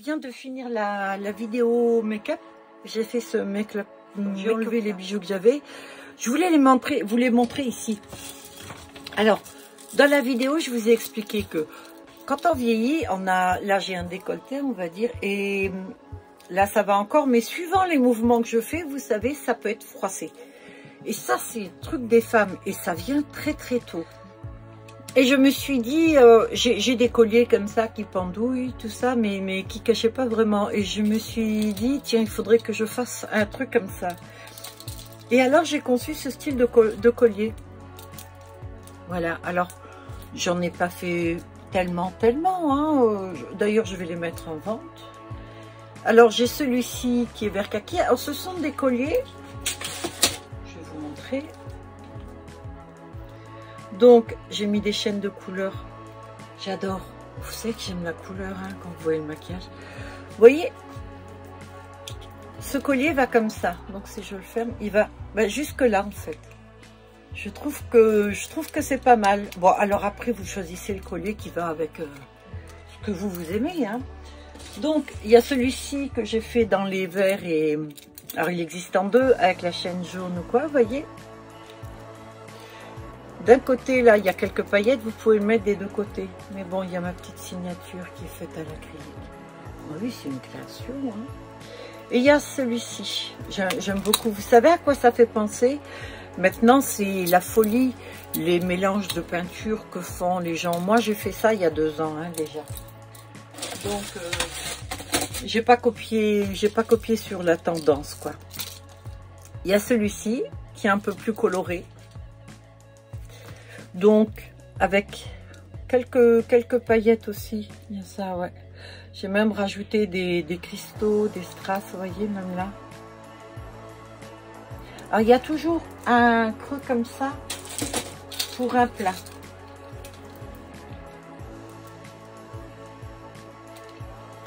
viens de finir la vidéo make-up. J'ai fait ce make-up. J'ai enlevé les bijoux que j'avais. Je voulais vous les montrer ici. Alors, dans la vidéo, je vous ai expliqué que quand on vieillit, là j'ai un décolleté, on va dire, et là ça va encore, mais suivant les mouvements que je fais, vous savez, ça peut être froissé. Et ça, c'est le truc des femmes, et ça vient très très tôt. Et je me suis dit, j'ai des colliers comme ça qui pendouillent, tout ça, mais qui cachaient pas vraiment. Et je me suis dit, tiens, il faudrait que je fasse un truc comme ça. Et alors, j'ai conçu ce style de collier. Voilà, alors, j'en ai pas fait tellement, hein. D'ailleurs, je vais les mettre en vente. Alors, j'ai celui-ci qui est vert kaki. Alors, ce sont des colliers. Je vais vous montrer. Donc, j'ai mis des chaînes de couleurs. J'adore. Vous savez que j'aime la couleur, hein, quand vous voyez le maquillage. Vous voyez, ce collier va comme ça. Donc, si je le ferme, il va jusque là, en fait. Je trouve que c'est pas mal. Bon, alors après, vous choisissez le collier qui va avec ce que vous aimez, hein. Donc, il y a celui-ci que j'ai fait dans les verts et... Alors, il existe en deux, avec la chaîne jaune ou quoi, vous voyez. D'un côté, là, il y a quelques paillettes, vous pouvez le mettre des deux côtés. Mais bon, il y a ma petite signature qui est faite à l'acrylique. Oh oui, c'est une création, hein. Et il y a celui-ci. J'aime beaucoup. Vous savez à quoi ça fait penser? Maintenant, c'est la folie, les mélanges de peinture que font les gens. Moi, j'ai fait ça il y a 2 ans, hein, déjà. Donc, j'ai pas copié sur la tendance, quoi. Il y a celui-ci qui est un peu plus coloré. Donc, avec quelques paillettes aussi. Il y a ça, ouais. J'ai même rajouté des cristaux, des strass, vous voyez, même là. Alors, il y a toujours un creux comme ça pour un plat.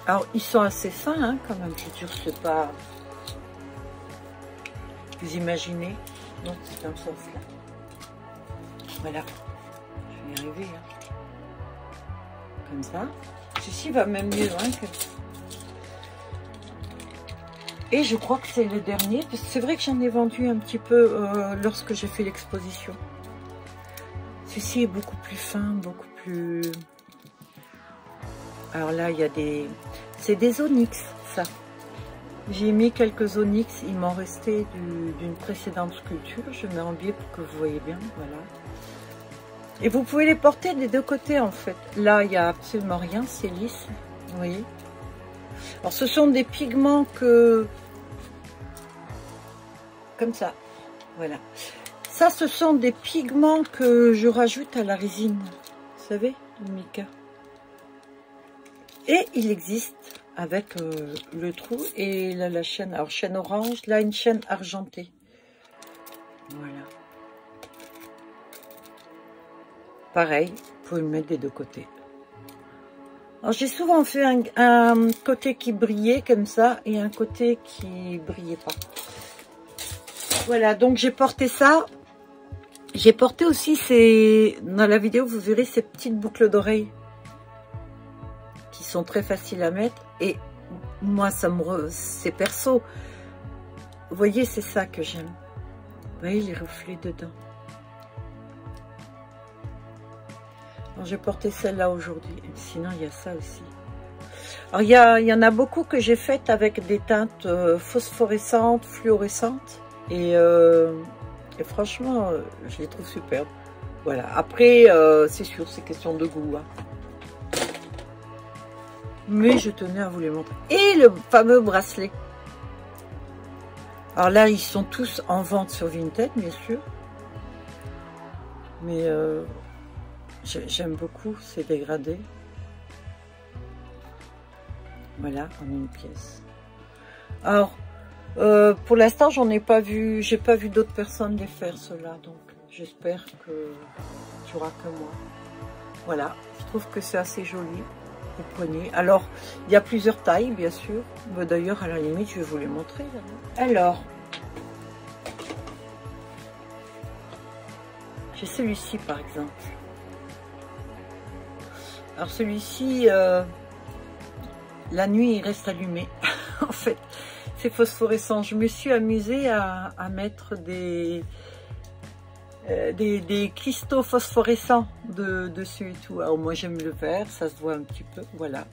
Alors, ils sont assez fins, hein, quand même. Je veux dire, c'est pas... Vous imaginez? Donc, c'est dans ce sens-là. Voilà. Je vais y arriver, hein. Comme ça. Ceci va même mieux, hein, que... Et je crois que c'est le dernier, parce que c'est vrai que j'en ai vendu un petit peu lorsque j'ai fait l'exposition. Ceci est beaucoup plus fin, beaucoup plus... Alors là, il y a des... C'est des onyx, ça. J'ai mis quelques onyx, il m'en restait d'une précédente sculpture. Je mets en biais pour que vous voyez bien, voilà. Et vous pouvez les porter des deux côtés, en fait. Là, il n'y a absolument rien, c'est lisse, vous voyez. Alors, ce sont des pigments que... Comme ça, voilà. Ça, ce sont des pigments que je rajoute à la résine, vous savez, le mica. Et il existe avec le trou et là, la chaîne, alors chaîne orange, là, une chaîne argentée. Voilà. Pareil, vous pouvez le mettre des deux côtés. Alors, j'ai souvent fait un côté qui brillait comme ça et un côté qui brillait pas. Voilà, donc j'ai porté ça. J'ai porté aussi dans la vidéo, vous verrez ces petites boucles d'oreilles qui sont très faciles à mettre. Et moi, c'est perso. Vous voyez, c'est ça que j'aime. Vous voyez les reflets dedans. J'ai porté celle-là aujourd'hui. Sinon, il y a ça aussi. Alors, il y en a beaucoup que j'ai faites avec des teintes phosphorescentes, fluorescentes. Et franchement, je les trouve superbes. Voilà. Après, c'est sûr, c'est question de goût, hein. Mais je tenais à vous les montrer. Et le fameux bracelet. Alors là, ils sont tous en vente sur Vinted, bien sûr. Mais... j'aime beaucoup ces dégradés. Voilà, en une pièce. Alors, pour l'instant, j'en ai pas vu, j'ai pas vu d'autres personnes les faire cela, donc j'espère que tu auras que moi. Voilà, je trouve que c'est assez joli, les poignets. Alors, il y a plusieurs tailles, bien sûr. D'ailleurs, à la limite, je vais vous les montrer. Là. Alors, j'ai celui-ci, par exemple. Alors celui-ci, la nuit, il reste allumé. En fait, c'est phosphorescent. Je me suis amusée à mettre des cristaux phosphorescents dessus et tout. Alors moi, j'aime le vert, ça se voit un petit peu. Voilà.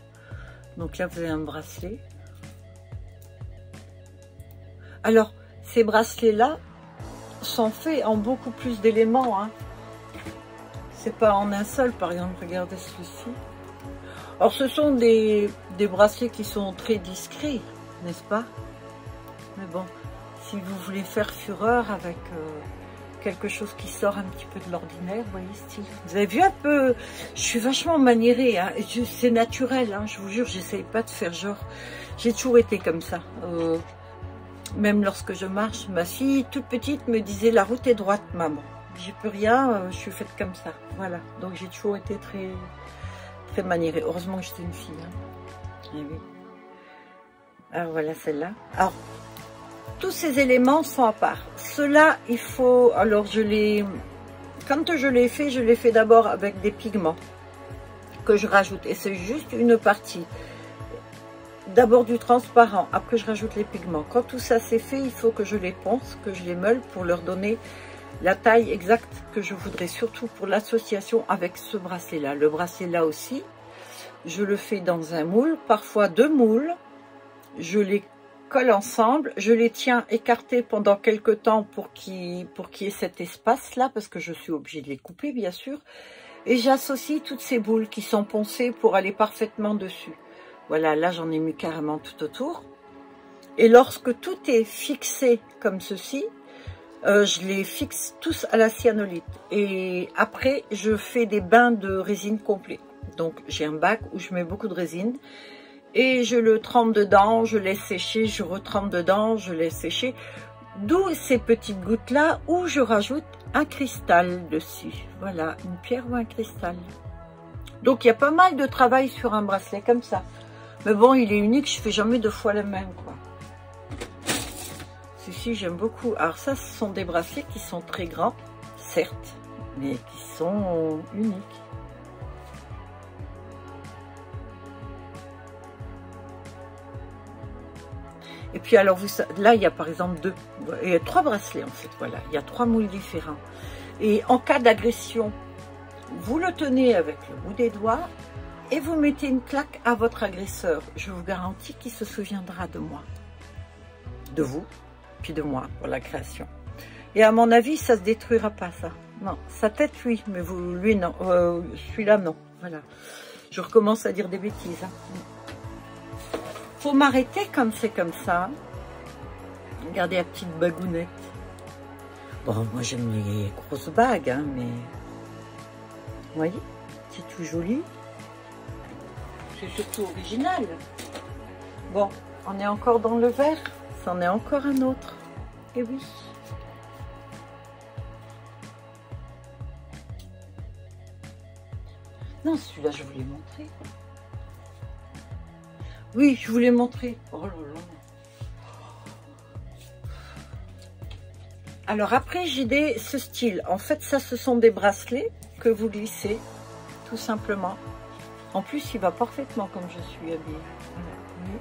Donc là, vous avez un bracelet. Alors, ces bracelets-là sont faits en beaucoup plus d'éléments. Hein. C'est pas en un seul, par exemple. Regardez celui-ci. Alors, ce sont des bracelets qui sont très discrets, n'est-ce pas? Mais bon, si vous voulez faire fureur avec quelque chose qui sort un petit peu de l'ordinaire, vous voyez, style. Vous avez vu un peu, je suis vachement maniérée, hein, c'est naturel, hein, je vous jure, j'essaye pas de faire genre. J'ai toujours été comme ça. Même lorsque je marche, ma fille toute petite me disait la route est droite, maman. J'ai plus rien, je suis faite comme ça. Voilà. Donc j'ai toujours été très maniérée. Heureusement que j'étais une fille. Hein. Et oui. Alors voilà celle-là. Alors tous ces éléments sont à part. Cela, il faut. Alors quand je l'ai fait d'abord avec des pigments que je rajoute. Et c'est juste une partie. D'abord du transparent, après je rajoute les pigments. Quand tout ça c'est fait, il faut que je les ponce, que je les meule pour leur donner la taille exacte que je voudrais, surtout pour l'association avec ce bracelet-là. Le bracelet là aussi, je le fais dans un moule, parfois deux moules. Je les colle ensemble, je les tiens écartés pendant quelques temps pour qu'il y ait cet espace-là, parce que je suis obligée de les couper, bien sûr. Et j'associe toutes ces boules qui sont poncées pour aller parfaitement dessus. Voilà, là j'en ai mis carrément tout autour. Et lorsque tout est fixé comme ceci, je les fixe tous à la cyanolite. Et après, je fais des bains de résine complets. Donc j'ai un bac où je mets beaucoup de résine. Et je le trempe dedans, je laisse sécher, je retrempe dedans, je laisse sécher. D'où ces petites gouttes-là où je rajoute un cristal dessus. Voilà, une pierre ou un cristal. Donc il y a pas mal de travail sur un bracelet comme ça. Mais bon, il est unique, je fais jamais deux fois le même, quoi. Si, j'aime beaucoup. Alors ça, ce sont des bracelets qui sont très grands, certes, mais qui sont uniques. Et puis alors, là, il y a par exemple il y a 3 bracelets en fait, voilà. Il y a 3 moules différents. Et en cas d'agression, vous le tenez avec le bout des doigts et vous mettez une claque à votre agresseur. Je vous garantis qu'il se souviendra de moi, de vous, puis de moi pour la création. Et à mon avis, ça se détruira pas, ça. Non, sa tête, oui, mais lui, non. Celui-là, non. Voilà. Je recommence à dire des bêtises. Hein. Faut m'arrêter quand c'est comme ça. Regardez la petite bagounette. Bon, moi, j'aime les grosses bagues, hein, mais... Vous voyez, c'est tout joli. C'est surtout original. Bon, on est encore dans le vert. C'en est encore un autre. Et oui. Non, celui-là, je voulais montrer. Oui, je voulais montrer. Oh là là. Alors après, j'ai ce style. En fait, ça, ce sont des bracelets que vous glissez, tout simplement. En plus, il va parfaitement comme je suis habillée. Voilà. Oui.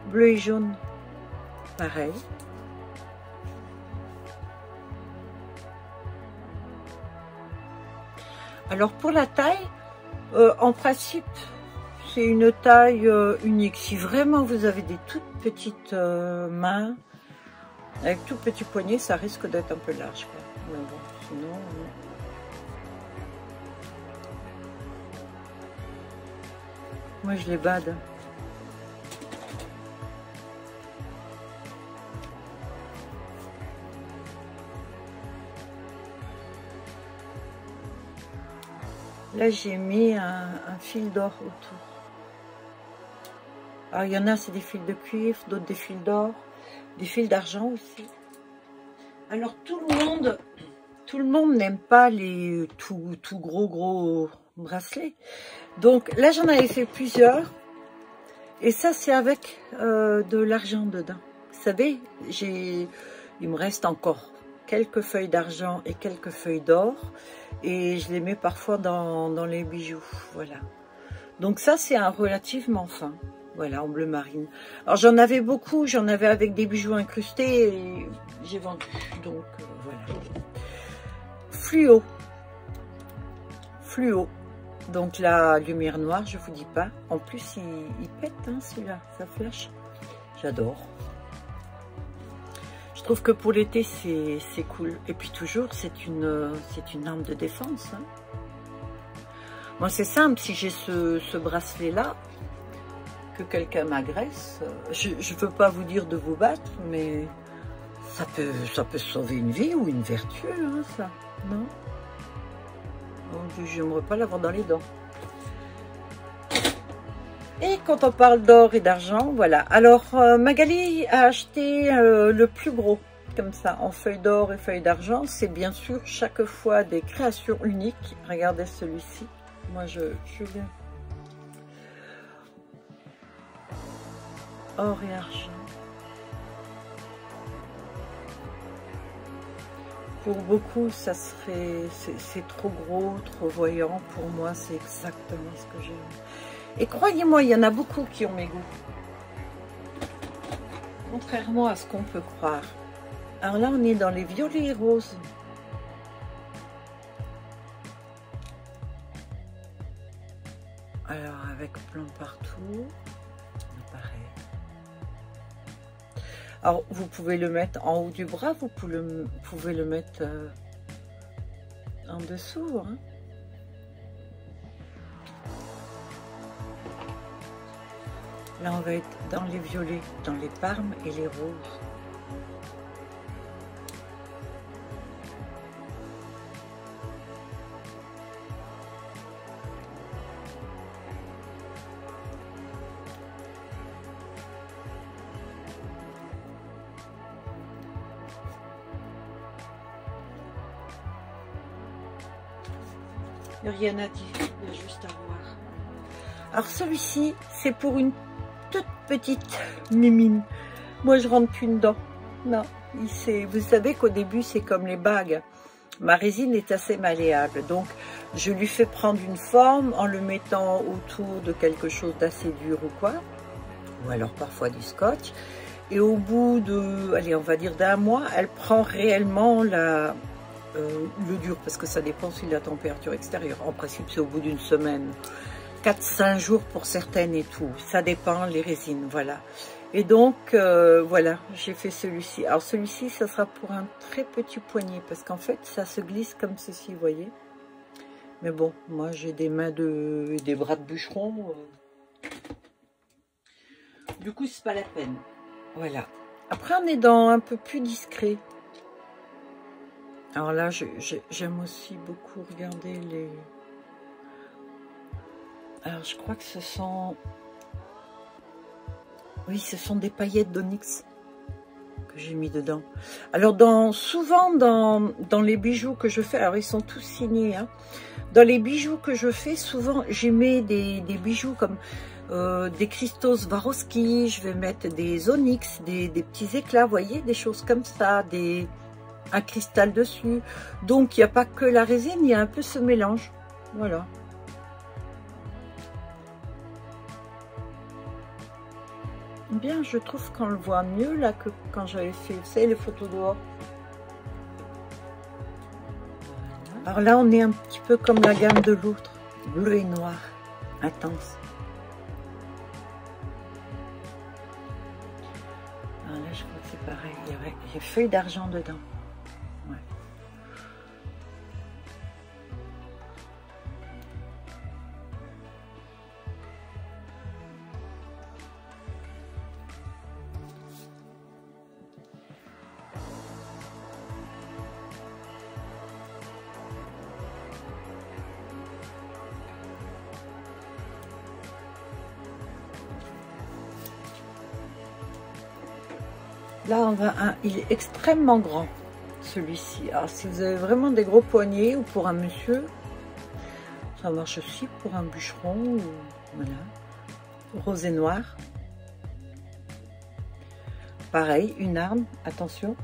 Bleu et jaune, pareil. Alors pour la taille, en principe, c'est une taille unique. Si vraiment vous avez des toutes petites mains, avec tout petit poignet, ça risque d'être un peu large, quoi. Mais bon, sinon... Moi, je les bade. Là, j'ai mis un fil d'or autour. Alors, il y en a, c'est des fils de cuivre, d'autres des fils d'or, des fils d'argent aussi. Alors, tout le monde n'aime pas les tout gros bracelets. Donc là, j'en avais fait plusieurs. Et ça, c'est avec de l'argent dedans. Vous savez, il me reste encore quelques feuilles d'argent et quelques feuilles d'or. Et je les mets parfois dans les bijoux. Voilà. Donc ça, c'est un relativement fin. Voilà, en bleu marine. Alors, j'en avais beaucoup. J'en avais avec des bijoux incrustés. Et j'ai vendu. Donc, voilà. Fluo. Fluo. Donc la lumière noire, je vous dis pas. En plus, il pète, hein, celui-là. Ça flash. J'adore. Je trouve que pour l'été, c'est cool. Et puis toujours, c'est une arme de défense. Hein. Moi, c'est simple. Si j'ai ce bracelet-là, que quelqu'un m'agresse, je ne veux pas vous dire de vous battre, mais ça peut sauver une vie ou une vertu, hein, ça. Non? Je n'aimerais pas l'avoir dans les dents. Et quand on parle d'or et d'argent, voilà. Alors, Magali a acheté le plus gros, comme ça, en feuilles d'or et feuilles d'argent. C'est bien sûr chaque fois des créations uniques. Regardez celui-ci. Moi, je viens. Or et argent. Pour beaucoup, ça serait, c'est trop gros, trop voyant. Pour moi, c'est exactement ce que j'aime. Et croyez-moi, il y en a beaucoup qui ont mes goûts. Contrairement à ce qu'on peut croire. Alors là, on est dans les violets et roses. Alors, avec plein partout. Pareil. Alors, vous pouvez le mettre en haut du bras, vous pouvez le mettre en dessous. Hein. Là, on va être dans les violets, dans les parmes et les roses. Rien à dire, il y a juste à voir. Alors celui-ci, c'est pour une toute petite mimine. Moi, je rentre plus dedans. Non, vous savez qu'au début, c'est comme les bagues. Ma résine est assez malléable, donc je lui fais prendre une forme en le mettant autour de quelque chose d'assez dur ou quoi, ou alors parfois du scotch. Et au bout de, allez, on va dire d'un mois, elle prend réellement le dur, parce que ça dépend aussi de la température extérieure. En principe, c'est au bout d'une semaine. 4-5 jours pour certaines et tout. Ça dépend, les résines, voilà. Et donc, voilà, j'ai fait celui-ci. Alors, celui-ci, ça sera pour un très petit poignet, parce qu'en fait, ça se glisse comme ceci, vous voyez. Mais bon, moi, j'ai des mains et des bras de bûcheron. Du coup, c'est pas la peine. Voilà. Après, on est dans un peu plus discret. Alors là, j'aime aussi beaucoup regarder les... Alors, je crois que ce sont... Oui, ce sont des paillettes d'onyx que j'ai mis dedans. Alors, souvent, dans les bijoux que je fais, alors ils sont tous signés, hein. Dans les bijoux que je fais, souvent, j'y mets des bijoux comme des cristaux Swarovski, je vais mettre des onyx, des petits éclats, vous voyez, des choses comme ça, un cristal dessus. Donc, il n'y a pas que la résine, il y a un peu ce mélange. Voilà. Bien, je trouve qu'on le voit mieux là que quand j'avais fait, vous savez, les photos dehors. Alors là, on est un petit peu comme la gamme de l'autre, bleu et noir, intense. Alors là, je crois que c'est pareil, il y a des feuilles d'argent dedans. Ouais. Là, il est extrêmement grand, celui-ci. Alors, si vous avez vraiment des gros poignets, ou pour un monsieur, Ça marche aussi pour un bûcheron. Ou, voilà. Rose et noir. Pareil, une arme. Attention.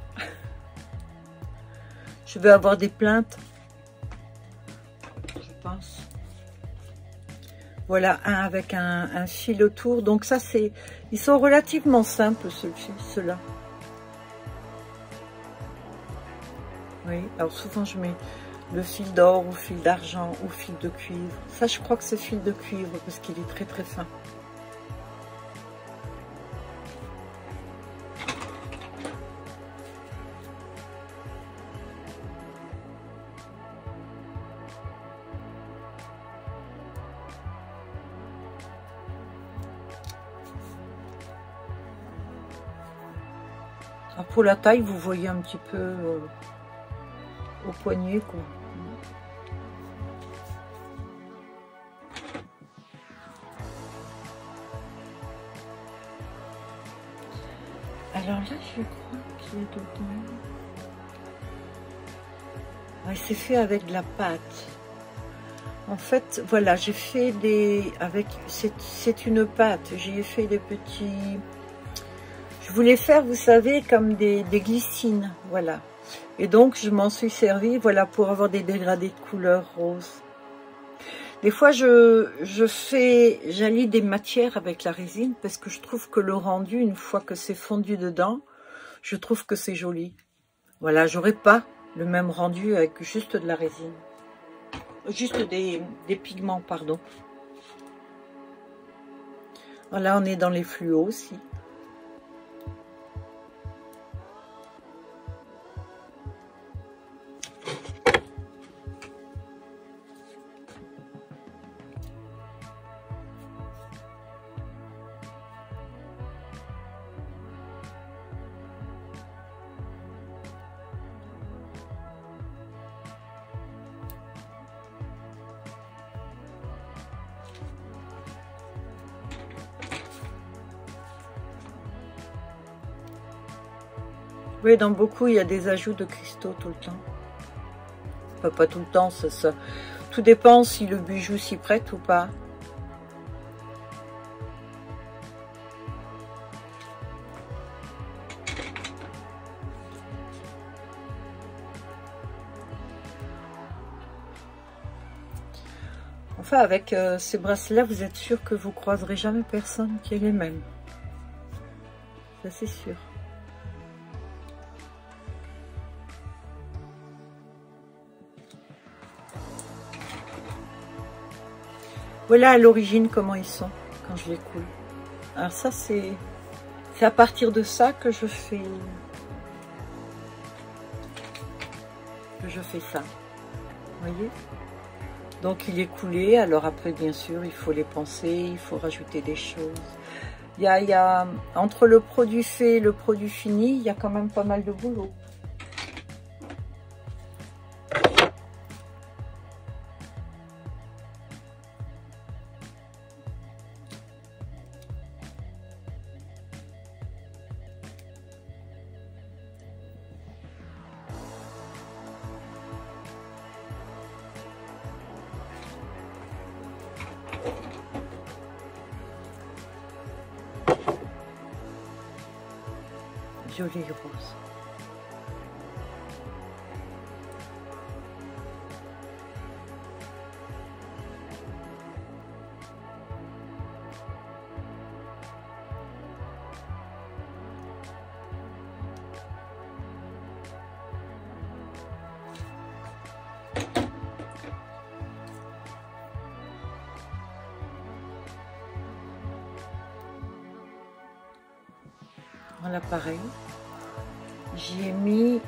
Je vais avoir des plaintes. Je pense. Voilà, un avec un fil autour. Donc ça, c'est... Ils sont relativement simples, ceux-là. Oui, alors souvent, je mets le fil d'or ou fil d'argent ou fil de cuivre. Ça, je crois que c'est fil de cuivre parce qu'il est très très fin. Alors pour la taille, vous voyez un petit peu au poignet, quoi. Alors là, je crois qu'il est dedans. Ouais, c'est fait avec de la pâte. En fait, voilà, j'ai fait des... avec c'est une pâte. J'ai fait des petits... Je voulais faire, vous savez, comme des glycines, voilà. Et donc, je m'en suis servi, voilà, pour avoir des dégradés de couleur rose. Des fois, j'allie des matières avec la résine parce que je trouve que le rendu, une fois que c'est fondu dedans, je trouve que c'est joli. Voilà, j'aurais pas le même rendu avec juste de la résine. Juste des pigments, pardon. Voilà, on est dans les fluos aussi. Oui, dans beaucoup, il y a des ajouts de cristaux tout le temps. Enfin, pas tout le temps, ça. Tout dépend si le bijou s'y prête ou pas. Enfin, avec ces bracelets-là, vous êtes sûr que vous croiserez jamais personne qui ait les mêmes. Ça, c'est sûr. Voilà à l'origine comment ils sont quand je les coule. Alors ça, c'est à partir de ça que je fais ça. Vous voyez? Donc il est coulé. Alors après, bien sûr, il faut les penser, il faut rajouter des choses. Il y a entre le produit fait et le produit fini, il y a quand même pas mal de boulot. Violet et rose. Voilà, pareil. J'ai mis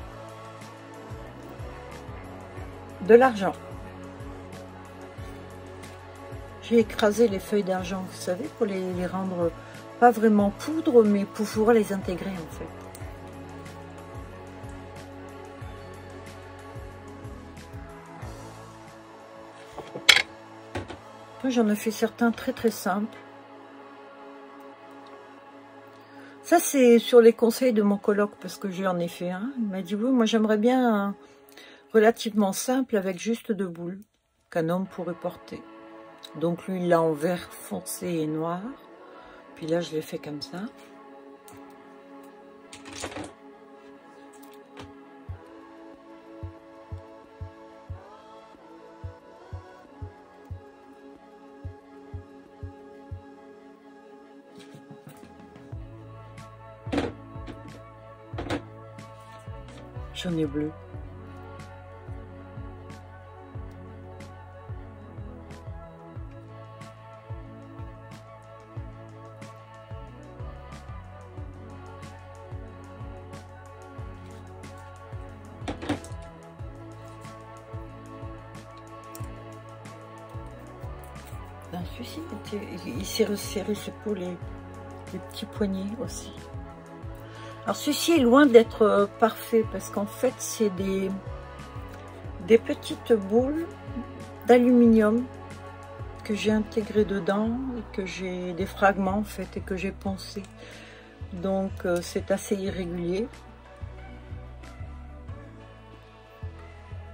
de l'argent. J'ai écrasé les feuilles d'argent, vous savez, pour les rendre pas vraiment poudre, mais pour pouvoir les intégrer en fait. J'en ai fait certains très très simples. Ça, c'est sur les conseils de mon coloc, parce que j'en ai fait un. Il m'a dit, oui, moi j'aimerais bien un relativement simple avec juste 2 boules. qu'un homme pourrait porter. Donc lui, il l'a en vert foncé et noir. Puis là, je l'ai fait comme ça. J'en ai bleu. Ben, celui-ci, il s'est resserré, c'est pour les petits poignets aussi. Alors celui-ci est loin d'être parfait parce qu'en fait c'est des petites boules d'aluminium que j'ai intégrées dedans et que j'ai des fragments en fait et que j'ai poncé. Donc c'est assez irrégulier.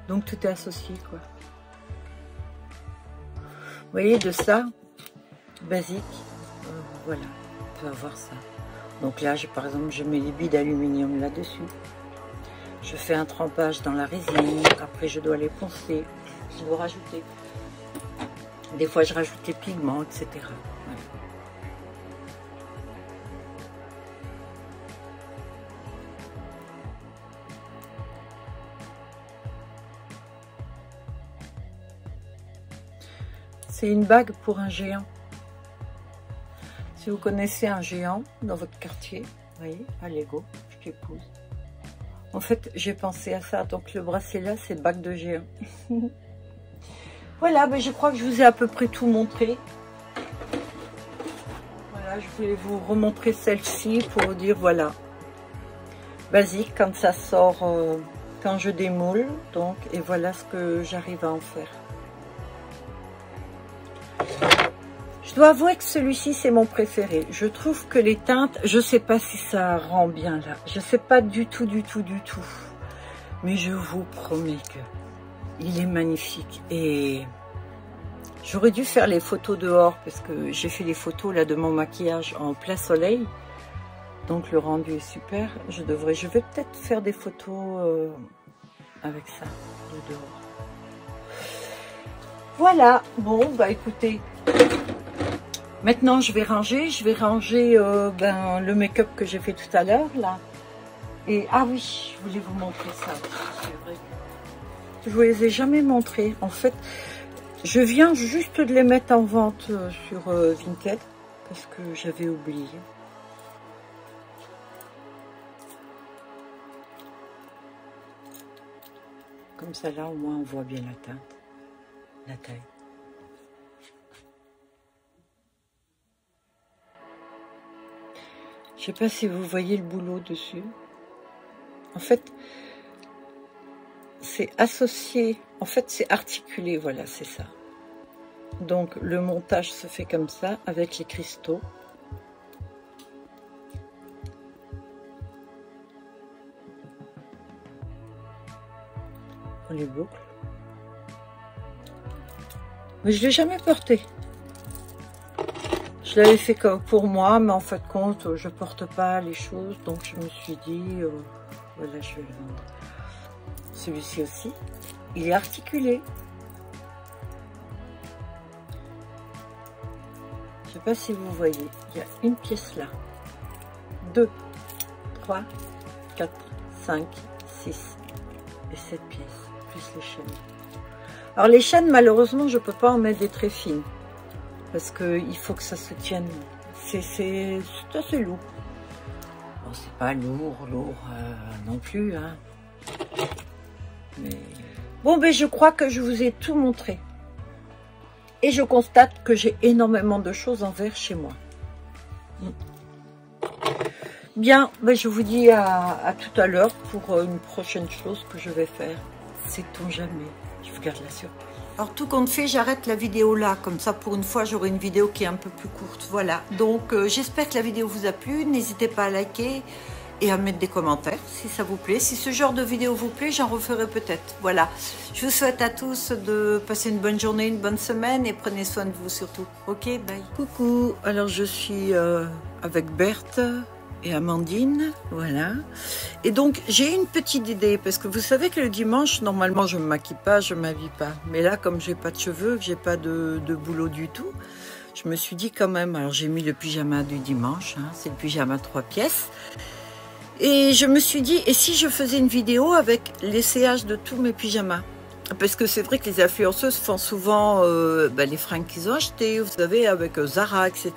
Donc tout est associé quoi. Vous voyez, de ça, basique, voilà, on peut avoir ça. Donc là, par exemple, je mets les billes d'aluminium là-dessus. Je fais un trempage dans la résine. Après, je dois les poncer. Je dois rajouter. Des fois, je rajoute les pigments, etc. Voilà. C'est une bague pour un géant. Si vous connaissez un géant dans votre quartier, vous voyez, à Lego, je t'épouse. En fait, j'ai pensé à ça. Donc le bracelet, c'est bague de géant. Voilà, ben, je crois que je vous ai à peu près tout montré. Voilà, je voulais vous remontrer celle-ci pour vous dire, voilà. Basique, quand ça sort, quand je démoule. Donc, et voilà ce que j'arrive à en faire. Je dois avouer que celui-ci, c'est mon préféré. Je trouve que les teintes, je sais pas si ça rend bien là. Je sais pas du tout. Mais je vous promets que il est magnifique. Et j'aurais dû faire les photos dehors parce que j'ai fait les photos là de mon maquillage en plein soleil. Donc le rendu est super. Je vais peut-être faire des photos avec ça de dehors. Voilà. Bon, bah écoutez. Maintenant, je vais ranger le make-up que j'ai fait tout à l'heure, là. Et, ah oui, je voulais vous montrer ça. C'est vrai. Je vous les ai jamais montrés. En fait, je viens juste de les mettre en vente sur Vinted, parce que j'avais oublié. Comme ça, là, au moins, on voit bien la teinte, la taille. Je sais pas si vous voyez le boulot dessus. En fait, c'est associé. En fait, c'est articulé. Voilà, c'est ça. Donc, le montage se fait comme ça, avec les cristaux. Pour les boucles. Mais je l'ai jamais porté. Je l'avais fait comme pour moi, mais en fait compte, je porte pas les choses, donc je me suis dit, voilà, je vais le vendre. Celui-ci aussi, il est articulé. Je sais pas si vous voyez, il y a une pièce là, 2, 3, 4, 5, 6 et 7 pièces, plus les chaînes. Alors les chaînes, malheureusement, je peux pas en mettre des très fines. Parce qu'il faut que ça se tienne. C'est assez lourd. Bon, c'est pas lourd non plus. Hein. Mais... Bon, ben je crois que je vous ai tout montré. Et je constate que j'ai énormément de choses en verre chez moi. Bien, ben je vous dis à tout à l'heure pour une prochaine chose que je vais faire. Sait-on jamais. Je vous garde la surprise. Alors tout compte fait, j'arrête la vidéo là, comme ça pour une fois j'aurai une vidéo qui est un peu plus courte, voilà. Donc j'espère que la vidéo vous a plu, n'hésitez pas à liker et à mettre des commentaires si ça vous plaît. Si ce genre de vidéo vous plaît, j'en referai peut-être. Voilà, je vous souhaite à tous de passer une bonne journée, une bonne semaine et prenez soin de vous surtout. Ok, bye. Coucou, alors je suis avec Berthe et Amandine, voilà. Et donc j'ai une petite idée, parce que vous savez que le dimanche, normalement je ne me maquille pas, je ne m'habille pas. Mais là, comme j'ai pas de cheveux, que j'ai pas de boulot du tout, je me suis dit quand même, alors j'ai mis le pyjama du dimanche, hein, c'est le pyjama 3 pièces. Et je me suis dit, et si je faisais une vidéo avec l'essayage de tous mes pyjamas? Parce que c'est vrai que les influenceuses font souvent les fringues qu'ils ont achetées, vous savez, avec Zara, etc.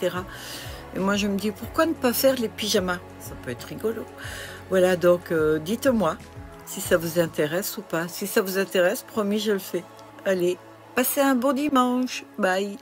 Et moi je me dis, pourquoi ne pas faire les pyjamas? Ça peut être rigolo. Voilà, donc dites-moi si ça vous intéresse ou pas. Si ça vous intéresse, promis, je le fais. Allez, passez un bon dimanche. Bye.